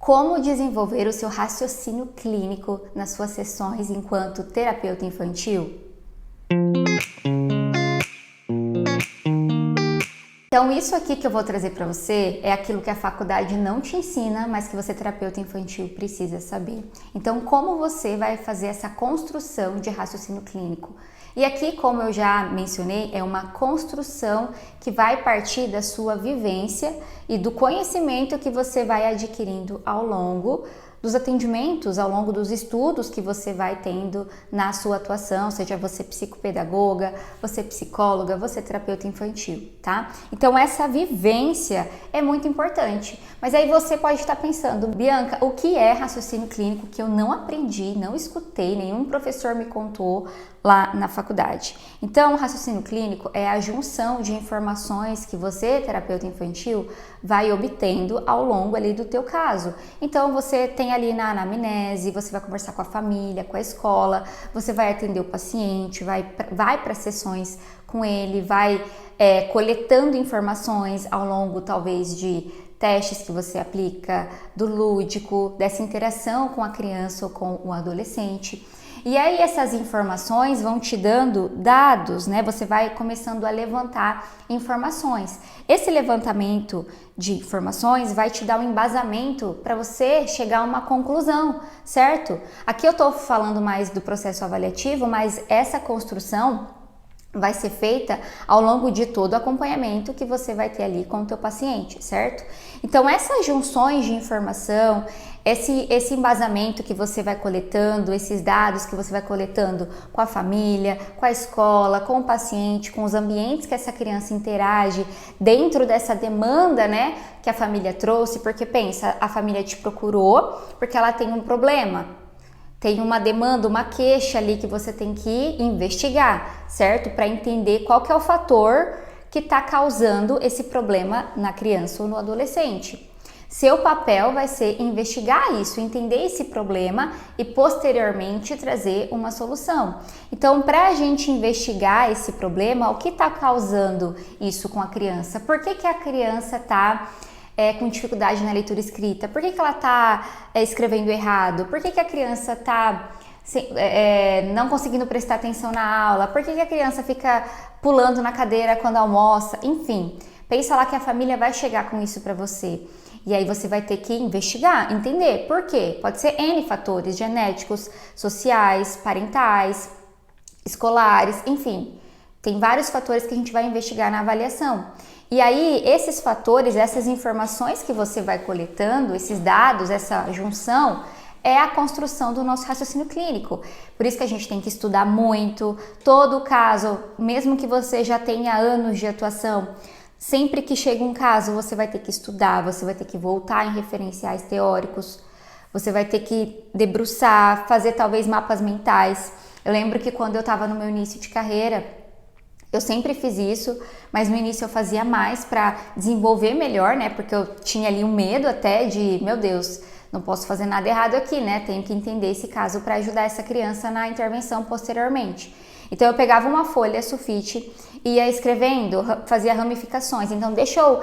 como desenvolver o seu raciocínio clínico nas suas sessões enquanto terapeuta infantil? Então, isso aqui que eu vou trazer para você é aquilo que a faculdade não te ensina, mas que você, terapeuta infantil, precisa saber. Então, como você vai fazer essa construção de raciocínio clínico? E aqui, como eu já mencionei, é uma construção que vai partir da sua vivência e do conhecimento que você vai adquirindo ao longo dos atendimentos, ao longo dos estudos que você vai tendo na sua atuação, seja você psicopedagoga, você psicóloga, você terapeuta infantil, tá? Então essa vivência é muito importante. Mas aí você pode estar pensando, Bianca, o que é raciocínio clínico que eu não aprendi, não escutei, nenhum professor me contou lá na faculdade? Então, o raciocínio clínico é a junção de informações que você, terapeuta infantil, vai obtendo ao longo ali do teu caso. Então, você tem ali na anamnese, você vai conversar com a família, com a escola, você vai atender o paciente, vai para sessões com ele, vai coletando informações ao longo, talvez, de testes que você aplica, do lúdico, dessa interação com a criança ou com o adolescente. E aí essas informações vão te dando dados, né? Você vai começando a levantar informações. Esse levantamento de informações vai te dar um embasamento para você chegar a uma conclusão, certo? Aqui eu estou falando mais do processo avaliativo, mas essa construção vai ser feita ao longo de todo o acompanhamento que você vai ter ali com o teu paciente, certo? Então essas junções de informação, esse embasamento que você vai coletando, esses dados que você vai coletando com a família, com a escola, com o paciente, com os ambientes que essa criança interage dentro dessa demanda, né, que a família trouxe, porque pensa, a família te procurou porque ela tem um problema. Tem uma demanda, uma queixa ali que você tem que investigar, certo? Para entender qual que é o fator que está causando esse problema na criança ou no adolescente. Seu papel vai ser investigar isso, entender esse problema e posteriormente trazer uma solução. Então, para a gente investigar esse problema, o que está causando isso com a criança? Por que a criança está com dificuldade na leitura escrita? Por que ela está escrevendo errado? Por que a criança está não conseguindo prestar atenção na aula? Por que a criança fica pulando na cadeira quando almoça? Enfim, pensa lá que a família vai chegar com isso para você. E aí você vai ter que investigar, entender por quê. Pode ser N fatores, genéticos, sociais, parentais, escolares, enfim. Tem vários fatores que a gente vai investigar na avaliação. E aí, esses fatores, essas informações que você vai coletando, esses dados, essa junção, é a construção do nosso raciocínio clínico. Por isso que a gente tem que estudar muito, todo o caso, mesmo que você já tenha anos de atuação, sempre que chega um caso, você vai ter que estudar, você vai ter que voltar em referenciais teóricos, você vai ter que debruçar, fazer talvez mapas mentais. Eu lembro que quando eu estava no meu início de carreira, eu sempre fiz isso, mas no início eu fazia mais para desenvolver melhor, né? Porque eu tinha ali um medo até de, meu Deus, não posso fazer nada errado aqui, né? Tenho que entender esse caso para ajudar essa criança na intervenção posteriormente. Então eu pegava uma folha sulfite, ia escrevendo, fazia ramificações. Então deixa eu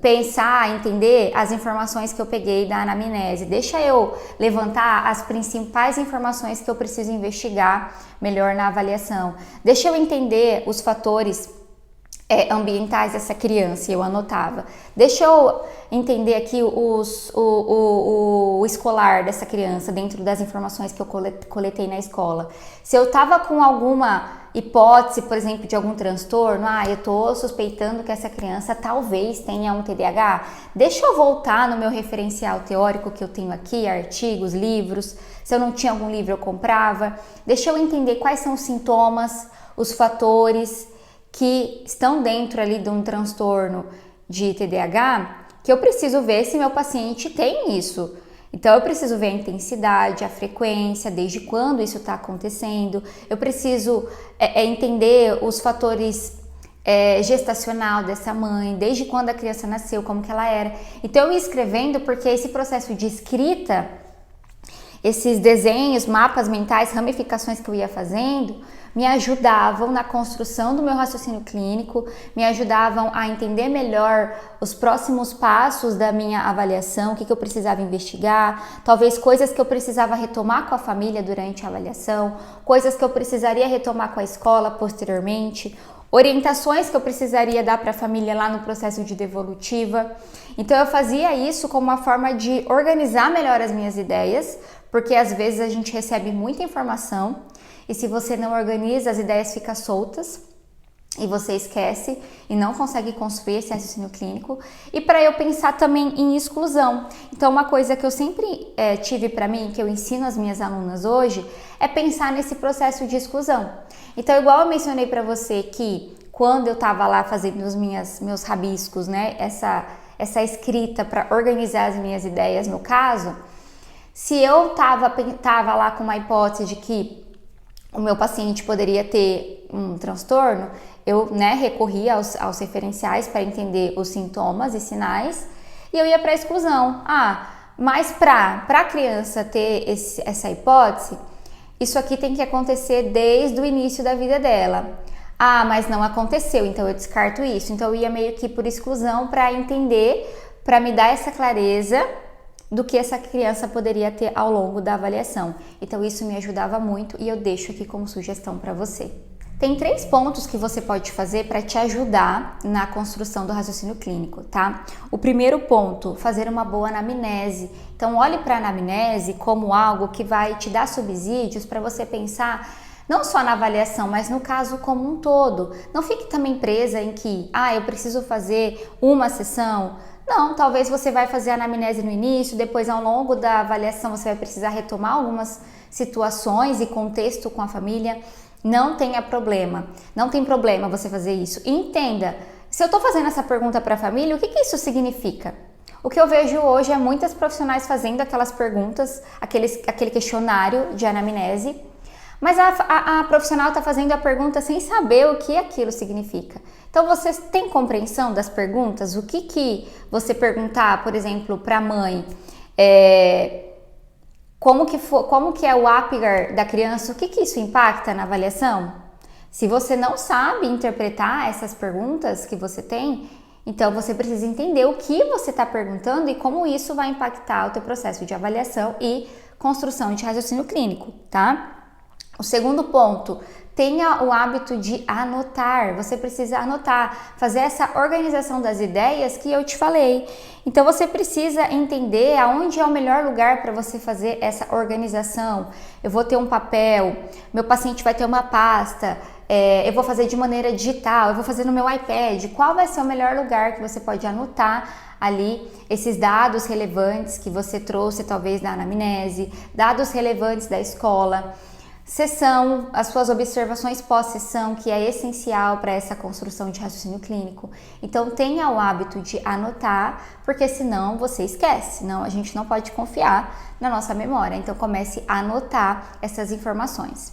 pensar, entender as informações que eu peguei da anamnese, deixa eu levantar as principais informações que eu preciso investigar melhor na avaliação, deixa eu entender os fatores ambientais dessa criança, eu anotava, deixa eu entender aqui o escolar dessa criança dentro das informações que eu coletei na escola. Se eu tava com alguma hipótese, por exemplo, de algum transtorno, eu tô suspeitando que essa criança talvez tenha um TDAH, deixa eu voltar no meu referencial teórico que eu tenho aqui, artigos, livros, se eu não tinha algum livro eu comprava, deixa eu entender quais são os sintomas, os fatores que estão dentro ali de um transtorno de TDAH, que eu preciso ver se meu paciente tem isso. Então eu preciso ver a intensidade, a frequência, desde quando isso está acontecendo. Eu preciso entender os fatores gestacional dessa mãe, desde quando a criança nasceu, como que ela era. Então eu ia escrevendo porque esse processo de escrita, esses desenhos, mapas mentais, ramificações que eu ia fazendo, me ajudavam na construção do meu raciocínio clínico, me ajudavam a entender melhor os próximos passos da minha avaliação, o que eu precisava investigar, talvez coisas que eu precisava retomar com a família durante a avaliação, coisas que eu precisaria retomar com a escola posteriormente, orientações que eu precisaria dar para a família lá no processo de devolutiva. Então eu fazia isso como uma forma de organizar melhor as minhas ideias, porque às vezes a gente recebe muita informação e se você não organiza, as ideias ficam soltas e você esquece e não consegue construir esse raciocínio clínico. E para eu pensar também em exclusão. Então uma coisa que eu sempre tive para mim, que eu ensino às minhas alunas hoje, é pensar nesse processo de exclusão. Então igual eu mencionei para você que quando eu estava lá fazendo os meus rabiscos, né, essa escrita para organizar as minhas ideias no caso, se eu tava lá com uma hipótese de que o meu paciente poderia ter um transtorno, eu recorria aos referenciais para entender os sintomas e sinais e eu ia para a exclusão. Mas para a criança ter essa hipótese, isso aqui tem que acontecer desde o início da vida dela. Mas não aconteceu, então eu descarto isso. Então eu ia meio que por exclusão para entender, para me dar essa clareza do que essa criança poderia ter ao longo da avaliação. Então isso me ajudava muito e eu deixo aqui como sugestão para você. Tem 3 pontos que você pode fazer para te ajudar na construção do raciocínio clínico, tá? O primeiro ponto, fazer uma boa anamnese. Então olhe para a anamnese como algo que vai te dar subsídios para você pensar não só na avaliação, mas no caso como um todo. Não fique também presa em que, eu preciso fazer uma sessão. Não, talvez você vai fazer a anamnese no início, depois ao longo da avaliação você vai precisar retomar algumas situações e contexto com a família. Não tenha problema, não tem problema você fazer isso. E entenda, se eu estou fazendo essa pergunta para a família, o que isso significa? O que eu vejo hoje é muitas profissionais fazendo aquelas perguntas, aquele questionário de anamnese, mas a profissional está fazendo a pergunta sem saber o que aquilo significa. Então, você tem compreensão das perguntas? O que você perguntar, por exemplo, para a mãe, como que é o Apgar da criança, o que isso impacta na avaliação? Se você não sabe interpretar essas perguntas que você tem, então você precisa entender o que você está perguntando e como isso vai impactar o teu processo de avaliação e construção de raciocínio clínico, tá? O segundo ponto, tenha o hábito de anotar. Você precisa anotar, fazer essa organização das ideias que eu te falei. Então você precisa entender aonde é o melhor lugar para você fazer essa organização. Eu vou ter um papel, meu paciente vai ter uma pasta, eu vou fazer de maneira digital, eu vou fazer no meu iPad. Qual vai ser o melhor lugar que você pode anotar ali esses dados relevantes que você trouxe talvez da anamnese, dados relevantes da escola, sessão, as suas observações pós-sessão, que é essencial para essa construção de raciocínio clínico. Então tenha o hábito de anotar, porque senão você esquece, senão a gente não pode confiar na nossa memória. Então comece a anotar essas informações.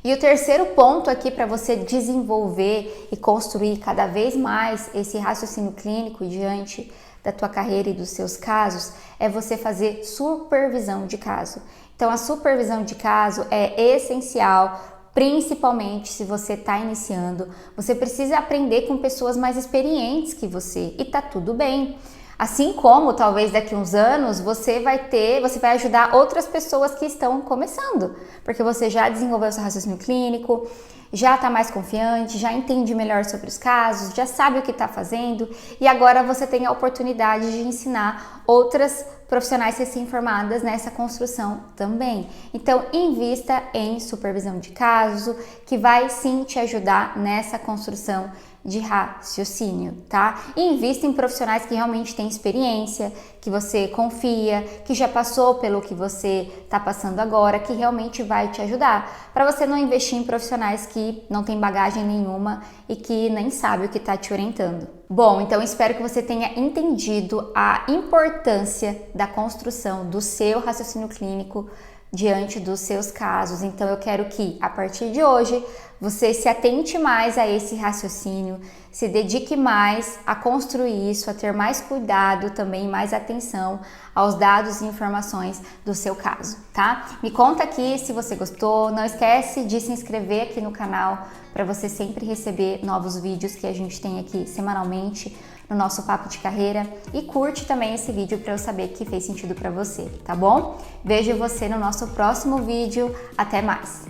E o terceiro ponto aqui para você desenvolver e construir cada vez mais esse raciocínio clínico diante da tua carreira e dos seus casos é você fazer supervisão de caso. Então a supervisão de caso é essencial, principalmente se você está iniciando. Você precisa aprender com pessoas mais experientes que você e tá tudo bem. Assim como talvez daqui a uns anos você vai ajudar outras pessoas que estão começando, porque você já desenvolveu seu raciocínio clínico, já está mais confiante, já entende melhor sobre os casos, já sabe o que está fazendo e agora você tem a oportunidade de ensinar outras profissionais recém-formadas nessa construção também. Então, invista em supervisão de caso, que vai sim te ajudar nessa construção de raciocínio, tá? E invista em profissionais que realmente têm experiência, que você confia, que já passou pelo que você está passando agora, que realmente vai te ajudar, para você não investir em profissionais que não têm bagagem nenhuma e que nem sabe o que está te orientando. Bom, então espero que você tenha entendido a importância da construção do seu raciocínio clínico diante dos seus casos. Então eu quero que a partir de hoje você se atente mais a esse raciocínio, se dedique mais a construir isso, a ter mais cuidado também, mais atenção aos dados e informações do seu caso, tá? Me conta aqui se você gostou, não esquece de se inscrever aqui no canal para você sempre receber novos vídeos que a gente tem aqui semanalmente no nosso Papo de Carreira, e curte também esse vídeo para eu saber que fez sentido para você, tá bom? Vejo você no nosso próximo vídeo, até mais!